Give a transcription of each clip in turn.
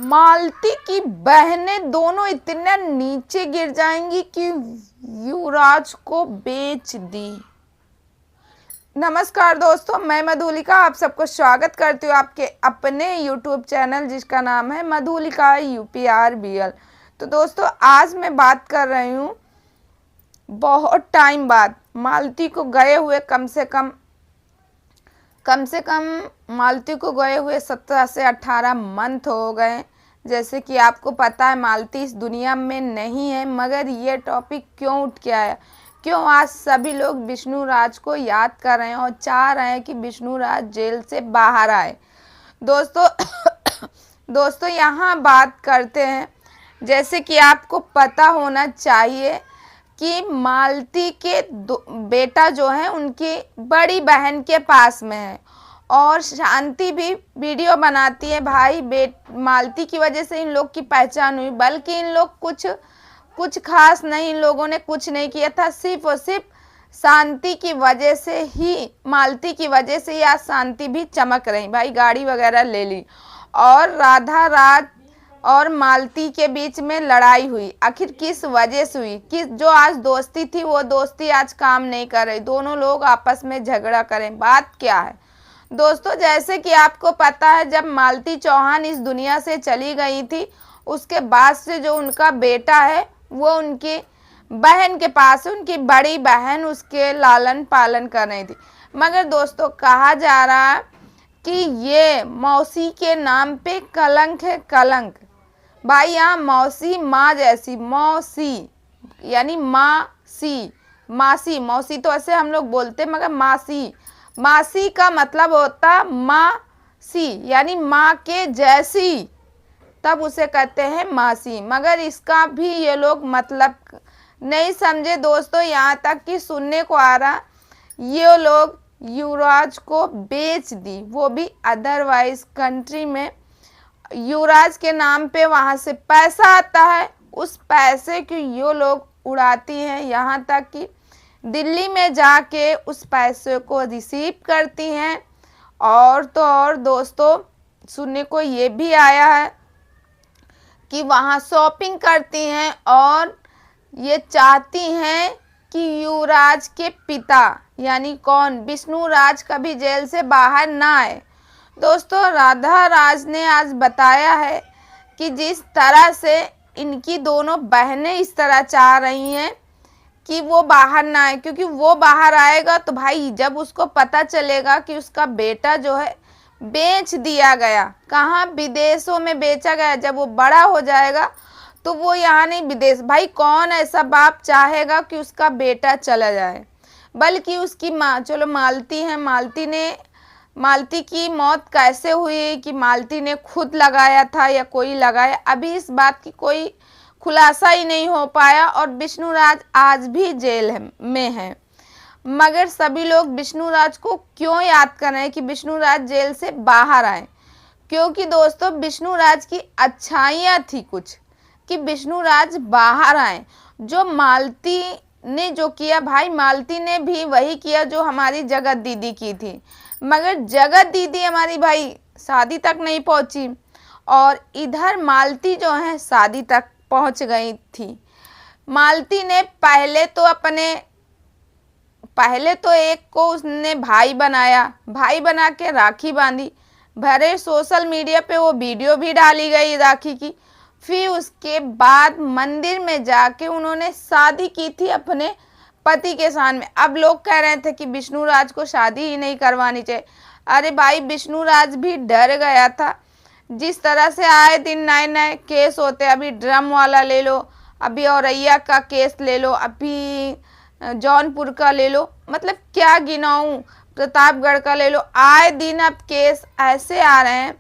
मालती की बहनें दोनों इतने नीचे गिर जाएंगी कि युवराज को बेच दी। नमस्कार दोस्तों, मैं मधुलिका आप सबको स्वागत करती हूँ आपके अपने YouTube चैनल जिसका नाम है मधुलिका UPRBL। तो दोस्तों, आज मैं बात कर रही हूँ बहुत टाइम बाद मालती को गए हुए कम से कम मालती को गए हुए 17 से 18 मंथ हो गए। जैसे कि आपको पता है मालती इस दुनिया में नहीं है, मगर ये टॉपिक क्यों उठ के आया, क्यों आज सभी लोग विष्णु राज को याद कर रहे हैं और चाह रहे हैं कि विष्णु राज जेल से बाहर आए। दोस्तों यहाँ बात करते हैं, जैसे कि आपको पता होना चाहिए कि मालती के बेटा जो है उनकी बड़ी बहन के पास में है और शांति भी वीडियो बनाती है। भाई मालती की वजह से इन लोग की पहचान हुई, बल्कि इन लोग कुछ खास नहीं, इन लोगों ने कुछ नहीं किया था, सिर्फ और सिर्फ शांति की वजह से ही, मालती की वजह से आज शांति भी चमक रही। भाई गाड़ी वगैरह ले ली और राधा राज और मालती के बीच में लड़ाई हुई। आखिर किस वजह से हुई? किस जो आज दोस्ती थी वो दोस्ती आज काम नहीं कर रही, दोनों लोग आपस में झगड़ा करें। बात क्या है दोस्तों, जैसे कि आपको पता है जब मालती चौहान इस दुनिया से चली गई थी उसके बाद से जो उनका बेटा है वो उनकी बहन के पास, उनकी बड़ी बहन उसके लालन पालन कर रही थी। मगर दोस्तों कहा जा रहा है कि ये मौसी के नाम पे कलंक है, कलंक। भाई यहाँ मौसी माँ जैसी, मौसी यानी मासी, मासी मौसी तो ऐसे हम लोग बोलते, मगर मासी का मतलब होता मासी यानी माँ के जैसी, तब उसे कहते हैं मासी। मगर इसका भी ये लोग मतलब नहीं समझे दोस्तों, यहाँ तक कि सुनने को आ रहा ये लोग युवराज को बेच दी, वो भी अदरवाइज कंट्री में। युवराज के नाम पे वहाँ से पैसा आता है, उस पैसे की ये लोग उड़ाती हैं, यहाँ तक कि दिल्ली में जाके उस पैसे को रिसीव करती हैं। और तो और दोस्तों सुनने को ये भी आया है कि वहाँ शॉपिंग करती हैं और ये चाहती हैं कि युवराज के पिता यानी कौन, विष्णु राज कभी जेल से बाहर ना आए। दोस्तों राधा राज ने आज बताया है कि जिस तरह से इनकी दोनों बहनें इस तरह चाह रही हैं कि वो बाहर ना आए, क्योंकि वो बाहर आएगा तो भाई जब उसको पता चलेगा कि उसका बेटा जो है बेच दिया गया, कहाँ विदेशों में बेचा गया, जब वो बड़ा हो जाएगा तो वो यहाँ नहीं विदेश। भाई कौन ऐसा बाप चाहेगा कि उसका बेटा चला जाए, बल्कि उसकी माँ, चलो मालती है, मालती की मौत कैसे हुई कि मालती ने खुद लगाया था या कोई लगाया, अभी इस बात की कोई खुलासा ही नहीं हो पाया। और विष्णु राज आज भी जेल में है, मगर सभी लोग विष्णु राज को क्यों याद कर रहे हैं कि विष्णु राज जेल से बाहर आए? क्योंकि दोस्तों विष्णु राज की अच्छाइयाँ थी कुछ कि विष्णु राज बाहर आए। जो मालती ने जो किया, भाई मालती ने भी वही किया जो हमारी जगत दीदी की थी, मगर जगत दीदी हमारी भाई शादी तक नहीं पहुंची और इधर मालती जो है शादी तक पहुंच गई थी। मालती ने पहले तो एक को उसने भाई बनाया, भाई बना के राखी बांधी, भरे सोशल मीडिया पे वो वीडियो भी डाली गई राखी की। फिर उसके बाद मंदिर में जाके उन्होंने शादी की थी अपने पति के सामने। अब लोग कह रहे थे कि विष्णु राज को शादी ही नहीं करवानी चाहिए। अरे भाई विष्णु राज भी डर गया था, जिस तरह से आए दिन नए नए केस होते, अभी ड्रम वाला ले लो, अभी औरैया का केस ले लो, अभी जौनपुर का ले लो, मतलब क्या गिनाऊं, प्रतापगढ़ का ले लो, आए दिन अब केस ऐसे आ रहे हैं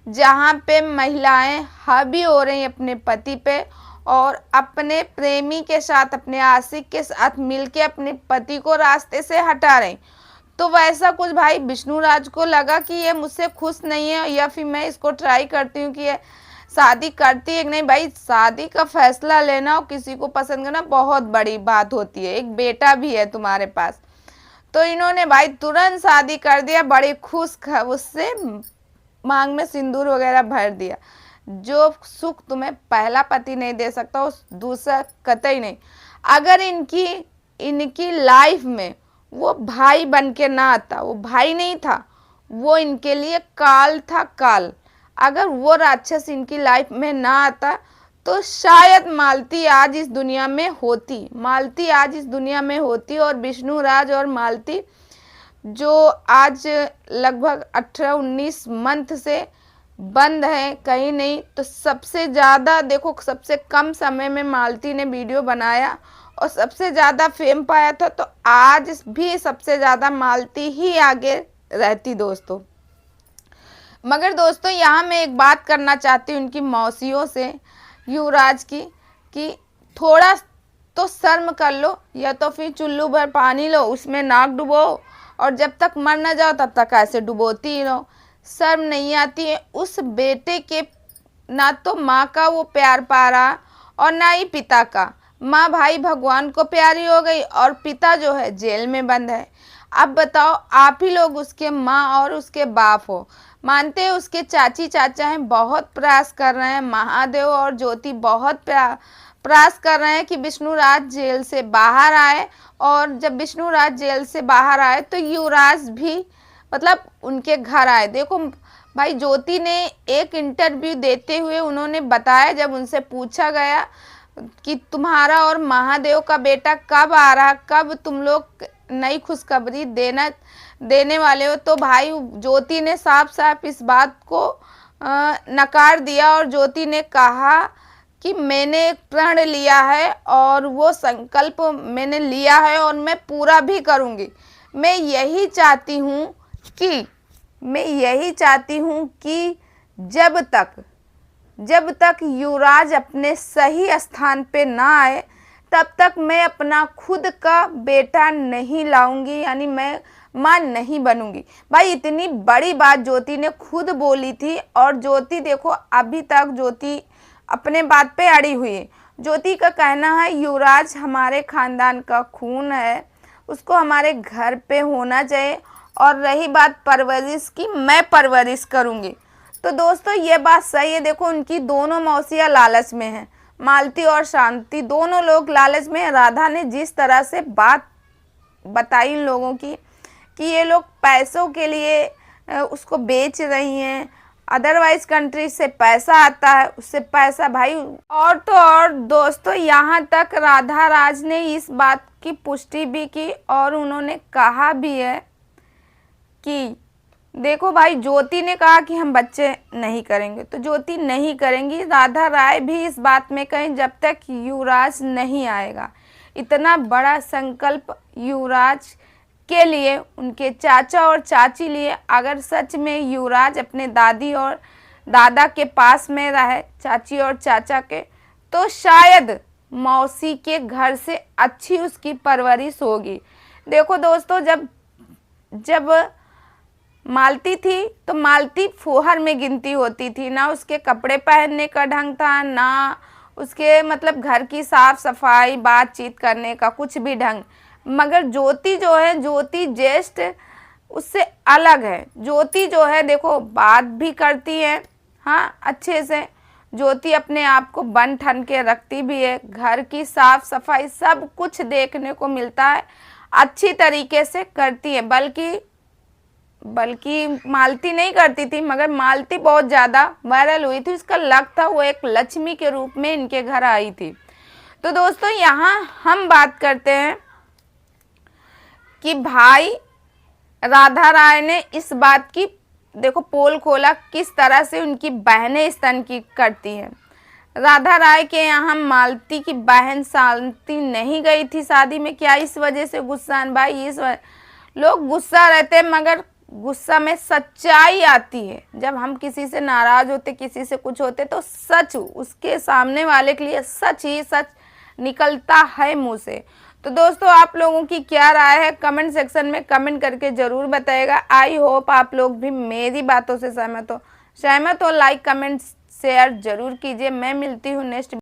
जहाँ पे महिलाएं हावी हो रही हैं अपने पति पे और अपने प्रेमी के साथ, अपने आशिक के साथ मिलके अपने पति को रास्ते से हटा रही। तो वैसा कुछ भाई विष्णु राज को लगा कि ये मुझसे खुश नहीं है या फिर मैं इसको ट्राई करती हूँ कि ये शादी करती है कि नहीं। भाई शादी का फैसला लेना और किसी को पसंद करना बहुत बड़ी बात होती है, एक बेटा भी है तुम्हारे पास। तो इन्होंने भाई तुरंत शादी कर दिया, बड़ी खुश उससे मांग में सिंदूर वगैरह भर दिया। जो सुख तुम्हें पहला पति नहीं दे सकता उस दूसरा कतई नहीं। अगर इनकी लाइफ में वो भाई बन के ना आता, वो भाई नहीं था, वो इनके लिए काल था, काल। अगर वो राक्षस इनकी लाइफ में ना आता तो शायद मालती आज इस दुनिया में होती, मालती आज इस दुनिया में होती। और विष्णुराज और मालती जो आज लगभग 18-19 मंथ से बंद है, कहीं नहीं, तो सबसे ज़्यादा देखो, सबसे कम समय में मालती ने वीडियो बनाया और सबसे ज़्यादा फेम पाया था, तो आज भी सबसे ज़्यादा मालती ही आगे रहती दोस्तों। मगर दोस्तों यहाँ मैं एक बात करना चाहती हूँ उनकी मौसियों से, युवराज की, कि थोड़ा तो शर्म कर लो, या तो फिर चुल्लू भर पानी लो, उसमें नाक डुबो, और जब तक मर ना जाओ तब तक ऐसे डुबोती ही रहो। शर्म नहीं आती है उस बेटे के, ना तो माँ का वो प्यार पा रहा और ना ही पिता का। माँ भाई भगवान को प्यारी हो गई और पिता जो है जेल में बंद है। अब बताओ, आप ही लोग उसके माँ और उसके बाप हो। मानते हैं उसके चाची चाचा हैं, बहुत प्रयास कर रहे हैं, महादेव और ज्योति बहुत प्रयास कर रहे हैं कि विष्णुराज जेल से बाहर आए। और जब विष्णुराज जेल से बाहर आए तो युवराज भी मतलब उनके घर आए। देखो भाई, ज्योति ने एक इंटरव्यू देते हुए उन्होंने बताया, जब उनसे पूछा गया कि तुम्हारा और महादेव का बेटा कब आ रहा, कब तुम लोग नई खुशखबरी देने वाले हो, तो भाई ज्योति ने साफ साफ इस बात को नकार दिया। और ज्योति ने कहा कि मैंने एक प्रण लिया है और वो संकल्प मैंने लिया है और मैं पूरा भी करूँगी। मैं यही चाहती हूँ कि जब तक युवराज अपने सही स्थान पे ना आए तब तक मैं अपना खुद का बेटा नहीं लाऊंगी, यानी मैं मां नहीं बनूंगी। भाई इतनी बड़ी बात ज्योति ने खुद बोली थी। और ज्योति देखो, अभी तक ज्योति अपने बात पे अड़ी हुई है। ज्योति का कहना है युवराज हमारे खानदान का खून है, उसको हमारे घर पे होना चाहिए, और रही बात परवरिश की, मैं परवरिश करूंगी। तो दोस्तों ये बात सही है। देखो उनकी दोनों मौसियाँ लालच में हैं, मालती और शांति, दोनों लोग लालच में। राधा ने जिस तरह से बात बताई इन लोगों की कि ये लोग पैसों के लिए उसको बेच रही हैं, अदरवाइज कंट्री से पैसा आता है, उससे पैसा भाई। और तो और दोस्तों, यहाँ तक राधा राज ने इस बात की पुष्टि भी की और उन्होंने कहा भी है कि देखो भाई, ज्योति ने कहा कि हम बच्चे नहीं करेंगे, तो ज्योति नहीं करेंगी। राधा राय भी इस बात में कहीं जब तक युवराज नहीं आएगा। इतना बड़ा संकल्प युवराज के लिए, उनके चाचा और चाची लिए, अगर सच में युवराज अपने दादी और दादा के पास में रहे, चाची और चाचा के, तो शायद मौसी के घर से अच्छी उसकी परवरिश होगी। देखो दोस्तों, जब मालती थी तो मालती फुहर में गिनती होती थी, ना उसके कपड़े पहनने का ढंग था, ना उसके मतलब घर की साफ सफाई, बातचीत करने का कुछ भी ढंग। मगर ज्योति जो है, ज्योति जस्ट उससे अलग है। ज्योति जो है देखो, बात भी करती है, हाँ अच्छे से। ज्योति अपने आप को बन ठन के रखती भी है, घर की साफ सफाई सब कुछ देखने को मिलता है, अच्छी तरीके से करती है। बल्कि मालती नहीं करती थी, मगर मालती बहुत ज़्यादा वायरल हुई थी। उसका लक था, वो एक लक्ष्मी के रूप में इनके घर आई थी। तो दोस्तों यहाँ हम बात करते हैं कि भाई राधा राय ने इस बात की देखो पोल खोला, किस तरह से उनकी बहनें स्तन की करती हैं। राधा राय के यहाँ मालती की बहन शांति नहीं गई थी शादी में। क्या इस वजह से गुस्सा भाई? लोग गुस्सा रहते हैं, मगर गुस्सा में सच्चाई आती है। जब हम किसी से नाराज होते, किसी से कुछ होते, तो सच उसके सामने वाले के लिए सच ही सच निकलता है मुंह से। तो दोस्तों आप लोगों की क्या राय है, कमेंट सेक्शन में कमेंट करके ज़रूर बताइएगा। आई होप आप लोग भी मेरी बातों से सहमत हो। लाइक कमेंट शेयर जरूर कीजिए। मैं मिलती हूँ नेक्स्ट